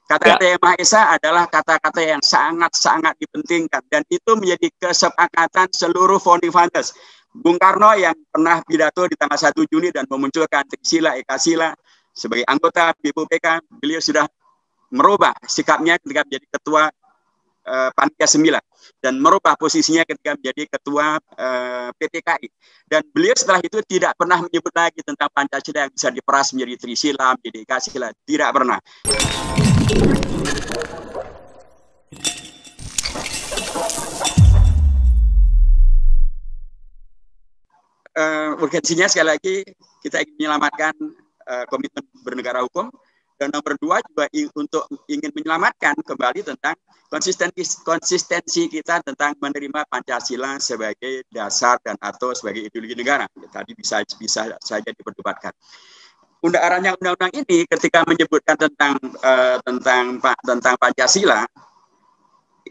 Kata-kata yang Maha Esa adalah kata-kata yang sangat-sangat dipentingkan dan itu menjadi kesepakatan seluruh founding fathers. Bung Karno yang pernah pidato di tanggal 1 Juni dan memunculkan Trisila Ekasila sebagai anggota BPUPK, beliau sudah merubah sikapnya ketika menjadi ketua Panitia 9 dan merubah posisinya ketika menjadi ketua PTKI. Dan beliau setelah itu tidak pernah menyebut lagi tentang Pancasila yang bisa diperas menjadi Trisila, menjadi Ekasila. Tidak pernah. Urgensinya sekali lagi kita ingin menyelamatkan komitmen bernegara hukum. Dan nomor 2 juga untuk ingin menyelamatkan kembali tentang konsistensi kita tentang menerima Pancasila sebagai dasar dan atau sebagai ideologi negara. Tadi bisa saja diperdebatkan. Undang-undang ini ketika menyebutkan tentang Pancasila,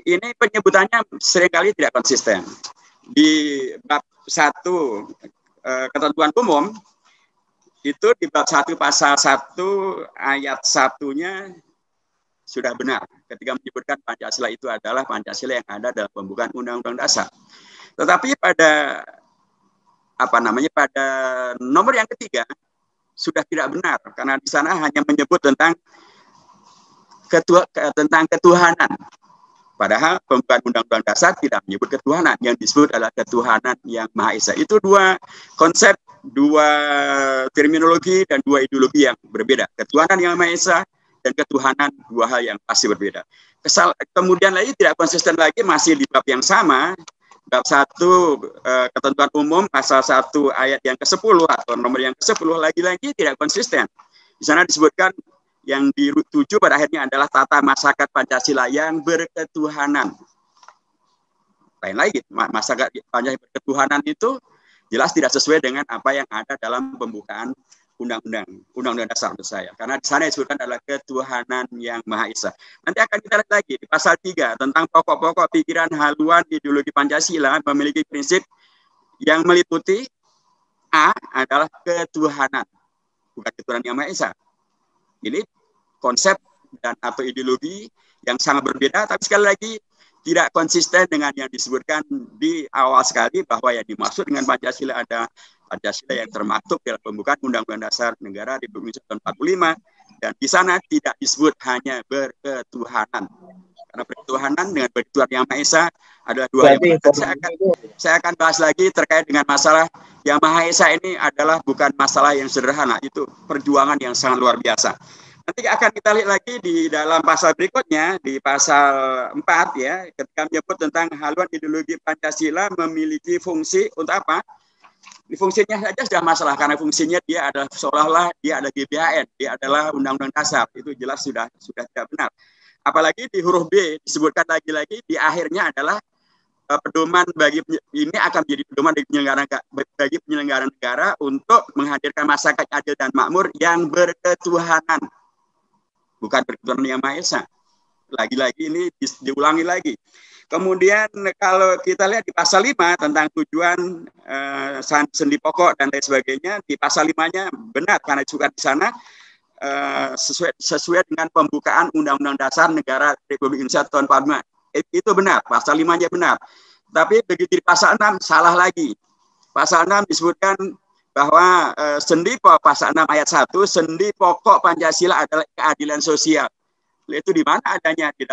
ini penyebutannya seringkali tidak konsisten. Di bab 1 ketentuan umum itu di bab 1 pasal 1 ayat 1-nya sudah benar ketika menyebutkan Pancasila itu adalah Pancasila yang ada dalam pembukaan Undang-Undang Dasar. Tetapi pada pada nomor yang ketiga sudah tidak benar karena di sana hanya menyebut tentang ketuhanan. Padahal pembukaan Undang-Undang Dasar tidak menyebut ketuhanan, yang disebut adalah ketuhanan yang Maha Esa. Itu dua konsep, dua terminologi, dan dua ideologi yang berbeda. Ketuhanan yang Maha Esa dan ketuhanan dua hal yang pasti berbeda. Kemudian lagi tidak konsisten lagi masih di bab yang sama, bab 1 ketentuan umum pasal 1 ayat yang ke-10 atau nomor yang ke-10 lagi-lagi tidak konsisten. Di sana disebutkan yang dituju pada akhirnya adalah tata masyarakat Pancasila yang berketuhanan. Lain lagi, masyarakat Pancasila berketuhanan itu jelas tidak sesuai dengan apa yang ada dalam pembukaan Undang-Undang Dasar menurut saya. Karena di sana disebutkan adalah ketuhanan yang Maha Esa. Nanti akan kita lihat lagi di pasal 3 tentang pokok-pokok pikiran haluan ideologi Pancasila memiliki prinsip yang meliputi A adalah ketuhanan, bukan ketuhanan yang Maha Esa. Ini konsep dan atau ideologi yang sangat berbeda, tapi sekali lagi tidak konsisten dengan yang disebutkan di awal sekali bahwa yang dimaksud dengan Pancasila ada Pancasila yang termaktub dalam pembukaan Undang-Undang Dasar Negara Republik Indonesia tahun 45 dan di sana tidak disebut hanya berketuhanan. Karena berketuhanan dengan berketuhanan yang Maha Esa adalah dua hal yang berbeda. Saya akan bahas lagi terkait dengan masalah yang Maha Esa ini adalah bukan masalah yang sederhana, itu perjuangan yang sangat luar biasa. Nanti akan kita lihat lagi di dalam pasal berikutnya, di pasal 4 ya, ketika menyebut tentang haluan ideologi Pancasila memiliki fungsi untuk apa? Di fungsinya saja sudah masalah, karena fungsinya dia adalah seolah-olah dia ada GBHN, dia adalah Undang-Undang Dasar, itu jelas sudah tidak benar. Apalagi di huruf B disebutkan lagi-lagi di akhirnya adalah pedoman bagi ini akan menjadi pedoman bagi penyelenggara negara untuk menghadirkan masyarakat adil dan makmur yang berketuhanan, bukan berketuhanan yang Maha Esa. Lagi-lagi ini diulangi lagi. Kemudian kalau kita lihat di pasal 5 tentang tujuan sendi pokok dan lain sebagainya, di pasal 5-nya benar karena juga di sana sesuai dengan pembukaan Undang-Undang Dasar Negara Republik Indonesia tahun 45. Itu benar, pasal 5-nya benar. Tapi begitu di pasal 6 salah lagi. Pasal 6 disebutkan bahwa sendi pokok pasal 6 ayat 1, sendi pokok Pancasila adalah keadilan sosial. Itu di mana adanya di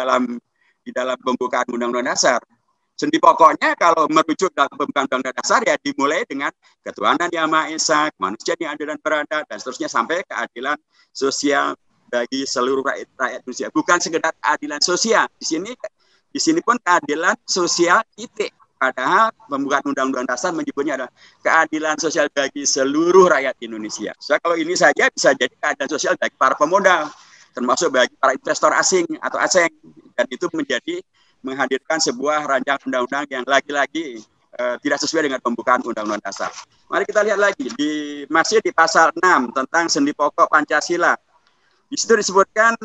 dalam pembukaan Undang-Undang Dasar. Sendi pokoknya kalau merujuk dalam pembukaan Undang-Undang Dasar ya dimulai dengan ketuhanan yang Maha Esa, kemanusiaan yang adil dan beradab dan seterusnya sampai keadilan sosial bagi seluruh rakyat Indonesia. Bukan sekedar keadilan sosial. Di sini pun keadilan sosial titik. Padahal pembukaan Undang-Undang Dasar menyebutnya adalah keadilan sosial bagi seluruh rakyat Indonesia. So, kalau ini saja bisa jadi keadilan sosial bagi para pemodal, termasuk bagi para investor asing atau asing. Dan itu menjadi menghadirkan sebuah rancangan undang-undang yang lagi-lagi tidak sesuai dengan pembukaan Undang-Undang Dasar. Mari kita lihat lagi, masih di pasal 6 tentang sendi pokok Pancasila. Di situ disebutkan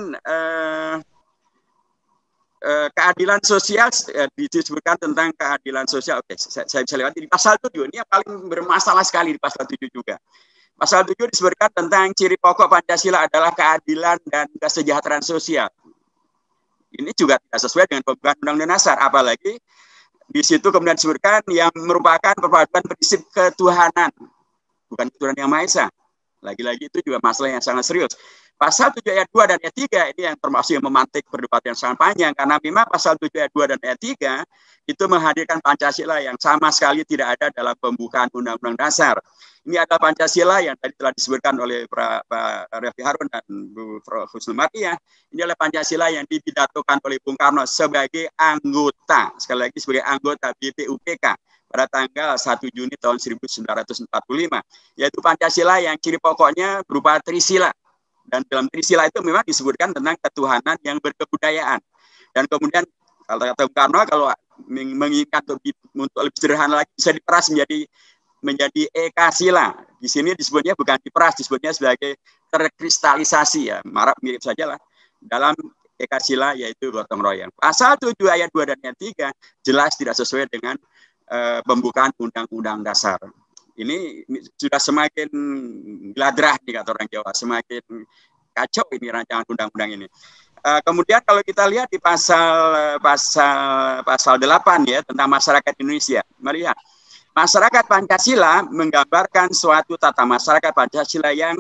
keadilan sosial, disebutkan tentang keadilan sosial. Oke, saya bisa lewati di pasal 7. Ini yang paling bermasalah sekali di pasal 7 juga. Pasal 7 disebutkan tentang ciri pokok Pancasila adalah keadilan dan kesejahteraan sosial. Ini juga tidak sesuai dengan pembukaan Undang-Undang Dasar, apalagi di situ kemudian disebutkan yang merupakan perpaduan prinsip ketuhanan, bukan ketuhanan yang Maha Esa. Lagi-lagi itu juga masalah yang sangat serius. Pasal 7 ayat 2 dan ayat 3 ini yang termasuk yang memantik perdebatan yang sangat panjang, karena memang pasal 7 ayat 2 dan ayat 3 itu menghadirkan Pancasila yang sama sekali tidak ada dalam pembukaan Undang-Undang Dasar. Ini adalah Pancasila yang tadi telah disebutkan oleh Pak Refli Harun dan Bu Prof. Husnul Mariyah. Ini adalah Pancasila yang dipidatokan oleh Bung Karno sebagai anggota, sekali lagi sebagai anggota BPUPK pada tanggal 1 Juni tahun 1945. Yaitu Pancasila yang ciri pokoknya berupa trisila. Dan dalam trisila itu memang disebutkan tentang ketuhanan yang berkebudayaan. Dan kemudian kalau kata Bung Karno, kalau menginginkan untuk lebih sederhana lagi, bisa diperas menjadi ekasila. Di sini disebutnya bukan diperas, disebutnya sebagai terkristalisasi, ya, mirip saja lah dalam ekasila, yaitu gotong royong. Pasal 7 ayat 2 dan ayat 3 jelas tidak sesuai dengan pembukaan Undang-Undang Dasar. Ini sudah semakin gladrah nih kata orang Jawa, semakin kacau ini rancangan undang-undang ini. Kemudian kalau kita lihat di pasal 8 ya tentang masyarakat Indonesia, melihat masyarakat Pancasila menggambarkan suatu tata masyarakat Pancasila yang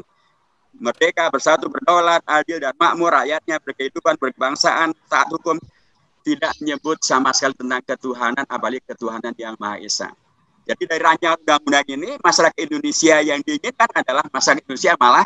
merdeka, bersatu, berdaulat, adil dan makmur, rakyatnya berkehidupan, berkebangsaan, taat hukum, tidak menyebut sama sekali tentang ketuhanan, apalagi ketuhanan yang Maha Esa. Jadi dari rancangan undang-undang ini, masyarakat Indonesia yang diinginkan adalah masyarakat Indonesia malah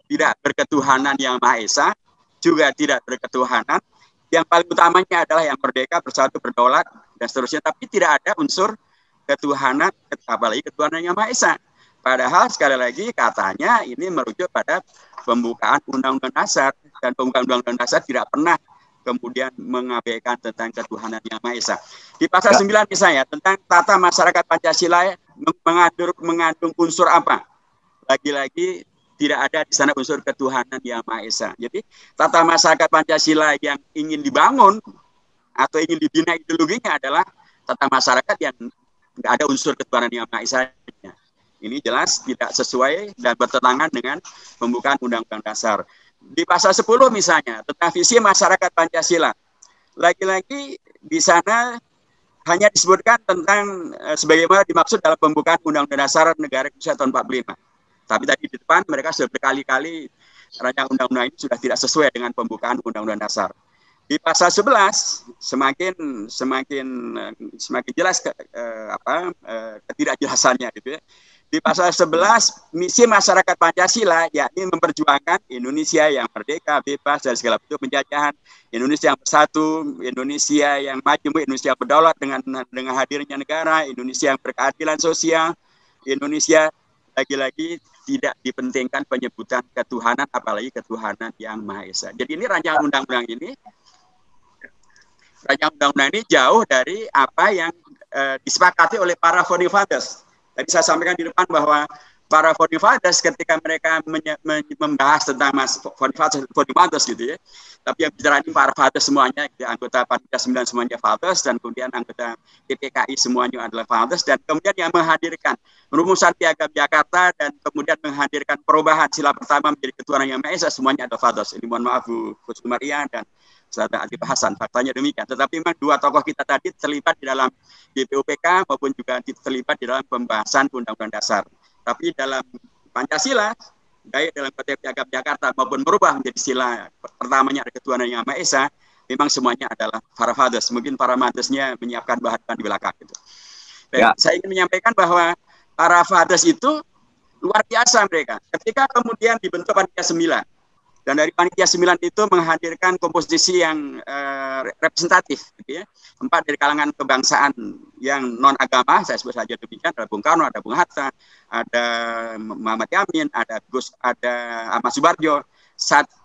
tidak berketuhanan yang Maha Esa, juga tidak berketuhanan. Yang paling utamanya adalah yang merdeka, bersatu, berdaulat, dan seterusnya. Tapi tidak ada unsur ketuhanan, apalagi ketuhanan yang Maha Esa. Padahal sekali lagi katanya ini merujuk pada pembukaan Undang-Undang Dasar. Dan pembukaan Undang-Undang Dasar tidak pernah kemudian mengabaikan tentang ketuhanan yang Maha Esa. Di pasal 9 misalnya tentang tata masyarakat Pancasila mengandung unsur apa? Lagi-lagi tidak ada di sana unsur ketuhanan yang Maha Esa. Jadi tata masyarakat Pancasila yang ingin dibangun atau ingin dibina ideologinya adalah tata masyarakat yang tidak ada unsur ketuhanan yang Maha Esa. Ini jelas tidak sesuai dan bertentangan dengan pembukaan Undang-Undang Dasar. Di pasal 10 misalnya tentang visi masyarakat Pancasila, lagi-lagi di sana hanya disebutkan tentang sebagaimana dimaksud dalam pembukaan Undang-Undang Dasar Negara Indonesia tahun 45. Tapi tadi di depan mereka sudah berkali-kali rancangan undang-undang ini sudah tidak sesuai dengan pembukaan Undang-Undang Dasar. Di pasal 11 semakin jelas ketidakjelasannya gitu ya. Di pasal 11, misi masyarakat Pancasila yakni memperjuangkan Indonesia yang merdeka, bebas dari segala bentuk penjajahan, Indonesia yang bersatu, Indonesia yang maju, Indonesia yang berdaulat dengan hadirnya negara, Indonesia yang berkeadilan sosial, Indonesia lagi-lagi tidak dipentingkan penyebutan ketuhanan, apalagi ketuhanan yang Maha Esa. Jadi ini rancangan undang-undang ini jauh dari apa yang disepakati oleh para founding fathers. Tadi saya sampaikan di depan bahwa para founding fathers ketika mereka membahas tentang founding fathers gitu ya. Tapi yang bicara ini para fathers semuanya, anggota 49 semuanya fathers, dan kemudian anggota PPKI semuanya adalah fathers, dan kemudian yang menghadirkan rumusan Piagam Jakarta dan kemudian menghadirkan perubahan sila pertama menjadi ketuhanan yang Maha Esa semuanya adalah fathers. Ini mohon maaf Bu Husnul Mariyah dan Ustaz Adib Hasan, faktanya demikian. Tetapi memang dua tokoh kita tadi terlibat di dalam BPUPK maupun juga terlibat di dalam pembahasan Undang-Undang Dasar. Tapi dalam Pancasila, baik dalam Piagam Jakarta maupun merubah menjadi sila pertamanya ada ketuhanan yang Maha Esa, memang semuanya adalah para fathers. Mungkin para fathersnya menyiapkan bahan di belakang. Gitu. Ya. Saya ingin menyampaikan bahwa para fathers itu luar biasa mereka. Ketika kemudian dibentuk Panitia 9, dan dari Panitia 9 itu menghadirkan komposisi yang representatif, gitu ya. 4 dari kalangan kebangsaan yang non-agama, saya sebut saja demikian, ada Bung Karno, ada Bung Hatta, ada Muhammad Yamin, ada Ahmad Subarjo,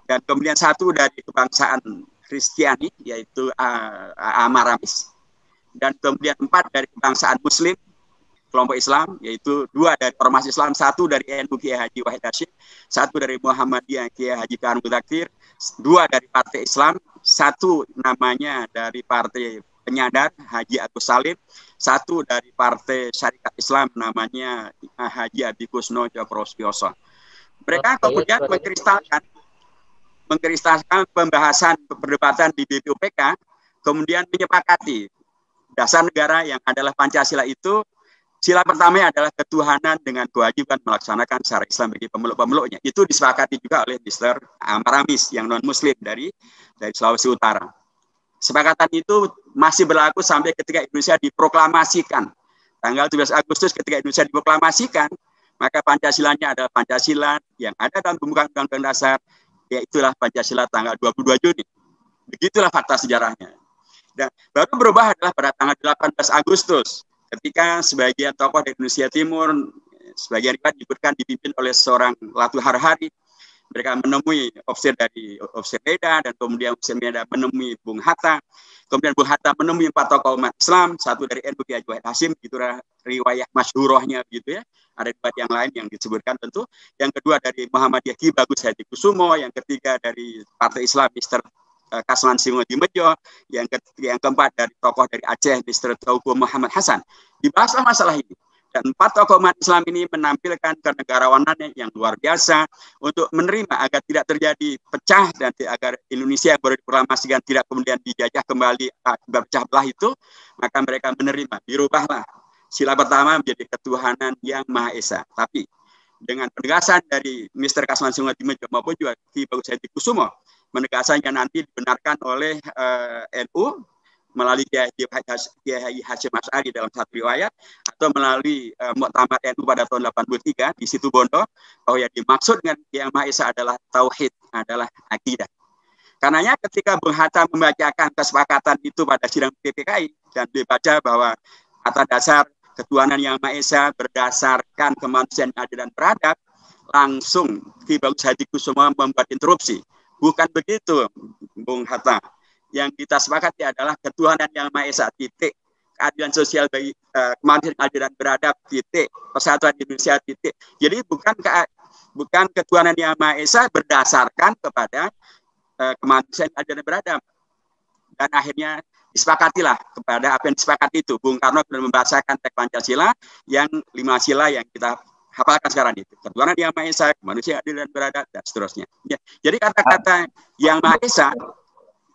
dan kemudian 1 dari kebangsaan Kristiani, yaitu Ahmad Ramis, dan kemudian 4 dari kebangsaan Muslim, kelompok Islam, yaitu 2 dari Ormas Islam, 1 dari NU Kiai Haji Wahid Hasyim, 1 dari Muhammadiyah Kiai Haji Karim Mudzakkir, 2 dari Partai Islam, 1 namanya dari Partai Penyadar Haji Agus Salim, 1 dari Partai Syarikat Islam namanya Haji Abi Kusno Cokro Sutioso. Mereka kemudian mengkristalkan mengkristalkan pembahasan perdebatan di BPUPK, kemudian menyepakati dasar negara yang adalah Pancasila itu, sila pertama adalah ketuhanan dengan kewajiban melaksanakan syariat Islam bagi pemeluk-pemeluknya. Itu disepakati juga oleh Mr. Maramis yang non-Muslim dari Sulawesi Utara. Sepakatan itu masih berlaku sampai ketika Indonesia diproklamasikan. Tanggal 17 Agustus ketika Indonesia diproklamasikan, maka Pancasilanya adalah Pancasila yang ada dalam pembukaan Undang-Undang Dasar, yaitulah Pancasila tanggal 22 Juni. Begitulah fakta sejarahnya. Dan baru berubah adalah pada tanggal 18 Agustus. Ketika sebagian tokoh di Indonesia Timur, sebagian disebutkan dipimpin oleh seorang Latu Harhari, mereka menemui ofisir Beda, dan kemudian ofisir Beda menemui Bung Hatta, kemudian Bung Hatta menemui 4 tokoh umat Islam, satu dari NU Kiai Haji Hasim, itu riwayat masyhurahnya gitu ya. Ada riwayat yang lain yang disebutkan tentu. Yang kedua dari Muhammadiyah Ki Bagus Hadikusumo, yang ketiga dari Partai Islam Mr. Kasman Singodimedjo, yang keempat dari tokoh dari Aceh Mr. Tauku Muhammad Hasan. Dibahaslah masalah ini, dan 4 tokoh umat Islam ini menampilkan kenegarawanannya yang luar biasa untuk menerima agar tidak terjadi pecah dan agar Indonesia yang baru diproklamasikan tidak kemudian dijajah kembali berpecah belah itu, maka mereka menerima, dirubahlah sila pertama menjadi ketuhanan yang Maha Esa. Tapi dengan penegasan dari Mr. Kasman Singodimedjo maupun juga Ki Bagus Hadikusumo, penegasan yang nanti dibenarkan oleh NU melalui Kiai Haji Hasyim Asy'ari dalam satu riwayat, atau melalui Muktamar NU pada tahun 83 di situ Bondo, bahwa yang dimaksud dengan Yang Maha Esa adalah tauhid, adalah akidah. Karenanya ketika Bung Hatta membacakan kesepakatan itu pada sidang PPKI dan dibaca bahwa kata dasar ketuhanan Yang Maha Esa berdasarkan kemanusiaan adil dan beradab, langsung Ki Bagus Hadikusumo membuat interupsi. Bukan begitu, Bung Hatta. Yang kita sepakati adalah ketuhanan Yang Maha Esa, titik. Keadilan sosial bagi kemanusiaan adil dan beradab, titik. Persatuan Indonesia, titik. Jadi bukan ketuhanan Yang Maha Esa berdasarkan kepada kemanusiaan adil dan beradab. Dan akhirnya disepakatilah kepada apa yang disepakati itu. Bung Karno sudah membahasakan teks Pancasila yang 5 sila yang kita hafalkan sekarang itu. Ketuhanan Yang Maha Esa, manusia adil dan beradab, dan seterusnya. Ya. Jadi kata-kata Yang Maha Esa,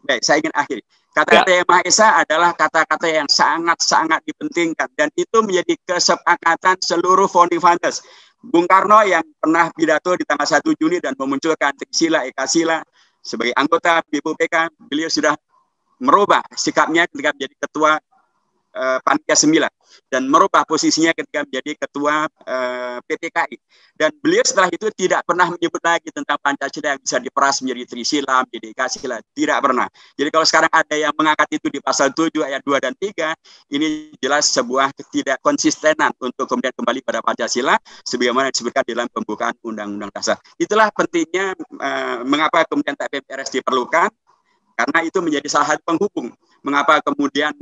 baik, saya ingin akhiri. Kata-kata Yang Maha Esa adalah kata-kata yang sangat-sangat dipentingkan. Dan itu menjadi kesepakatan seluruh founding fathers. Bung Karno yang pernah pidato di tanggal 1 Juni dan memunculkan Trisila, Ekasila sebagai anggota BPUPK, beliau sudah merubah sikapnya ketika menjadi ketua Panitia 9 dan merubah posisinya ketika menjadi ketua PPKI. Dan beliau setelah itu tidak pernah menyebut lagi tentang Pancasila yang bisa diperas menjadi Trisila, menjadi Ekasila, tidak pernah. Jadi kalau sekarang ada yang mengangkat itu di pasal 7 ayat 2 dan 3, ini jelas sebuah ketidakkonsistenan untuk kemudian kembali pada Pancasila sebagaimana disebutkan dalam pembukaan Undang-Undang Dasar. Itulah pentingnya mengapa kemudian TPMRS diperlukan, karena itu menjadi salah satu penghubung. Mengapa kemudian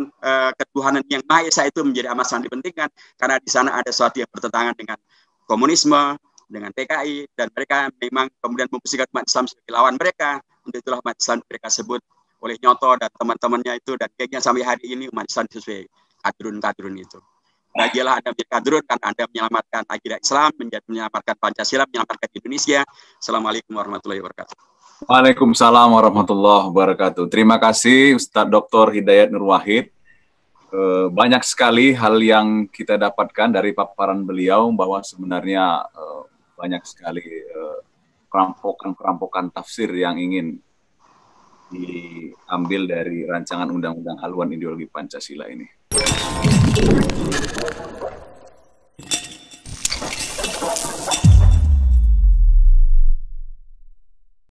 ketuhanan Yang Maha Esa itu menjadi amat sangat dipentingkan? Karena di sana ada sesuatu yang bertentangan dengan komunisme, dengan PKI, dan mereka memang kemudian memposisikan umat Islam sebagai lawan mereka. Untuk itulah umat Islam mereka sebut oleh Nyoto dan teman-temannya itu, dan kayaknya sampai hari ini umat Islam sesuai kadrun-kadrun itu. Bahagialah Anda menjadi kadrun, karena Anda menyelamatkan akidah Islam, menyelamatkan Pancasila, menyelamatkan Indonesia. Assalamualaikum warahmatullahi wabarakatuh. Waalaikumsalam warahmatullahi wabarakatuh. Terima kasih Ustadz Dr. Hidayat Nur Wahid. Banyak sekali hal yang kita dapatkan dari paparan beliau, bahwa sebenarnya banyak sekali perampokan tafsir yang ingin diambil dari rancangan undang-undang haluan ideologi Pancasila ini.